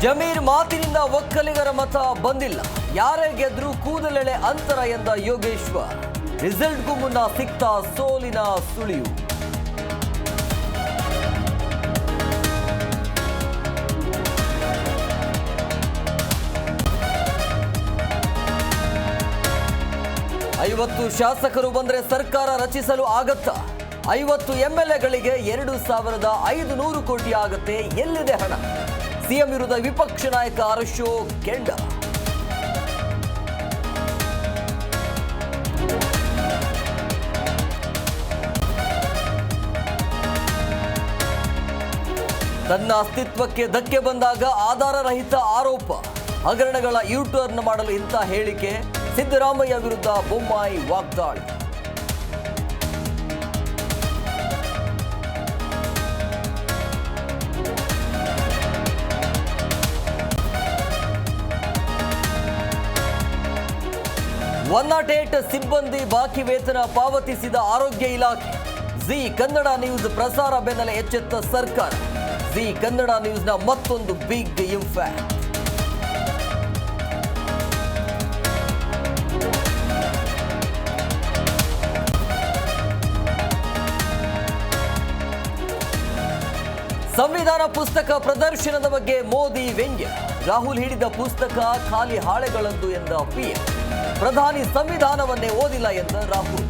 ಜಮೀರ್ ಮಾತಿನಿಂದ ಒಕ್ಕಲಿಗರ ಮತ ಬಂದಿಲ್ಲ, ಯಾರೇ ಗೆದ್ರೂ ಕೂದಲೆಳೆ ಅಂತರ ಎಂದ ಯೋಗೇಶ್ವರ್. ರಿಸಲ್ಟ್ಗೂ ಮುನ್ನ ಸಿಕ್ತ ಸೋಲಿನ ಸುಳಿವು. ಐವತ್ತು ಶಾಸಕರು ಬಂದರೆ ಸರ್ಕಾರ ರಚಿಸಲು ಆಗತ್ತಾ? 50 MLAಗಳಿಗೆ 2,500 ಕೋಟಿ ಆಗತ್ತೆ, ಎಲ್ಲಿದೆ ಹಣ? ಸಿಎಂ ವಿರುದ್ಧ ವಿಪಕ್ಷ ನಾಯಕ ಅಶೋಕ್ ಕೆಂಡ. ತನ್ನ ಅಸ್ತಿತ್ವಕ್ಕೆ ಧಕ್ಕೆ ಬಂದಾಗ ಆಧಾರ ರಹಿತ ಆರೋಪ, ಹಗರಣಗಳ ಯೂಟರ್ನ್ ಮಾಡಲು ಇಂಥ ಹೇಳಿಕೆ. ಸಿದ್ದರಾಮಯ್ಯ ವಿರುದ್ಧ ಬೊಮ್ಮಾಯಿ ವಾಗ್ದಾಳಿ. ಒನ್-8 ಸಿಬ್ಬಂದಿ ಬಾಕಿ ವೇತನ ಪಾವತಿಸಿದ ಆರೋಗ್ಯ ಇಲಾಖೆ. ಜಿ ಕನ್ನಡ ನ್ಯೂಸ್ ಪ್ರಸಾರ ಬೆನ್ನಲ್ಲೇ ಎಚ್ಚೆತ್ತ ಸರ್ಕಾರ. ಜಿ ಕನ್ನಡ ನ್ಯೂಸ್ನ ಮತ್ತೊಂದು ಬಿಗ್ ಇಂಪ್ಯಾಕ್ಟ್. ಸಂವಿಧಾನ ಪುಸ್ತಕ ಪ್ರದರ್ಶನದ ಬಗ್ಗೆ ಮೋದಿ ವ್ಯಂಗ್ಯ. ರಾಹುಲ್ ಹಿಡಿದ ಪುಸ್ತಕ ಖಾಲಿ ಹಾಳೆಗಳದ್ದು ಎಂದ ಪಿಎಂ. ಪ್ರಧಾನಿ ಸಂವಿಧಾನವನ್ನೇ ಓದಿಲ್ಲ ಎಂದ ರಾಹುಲ್.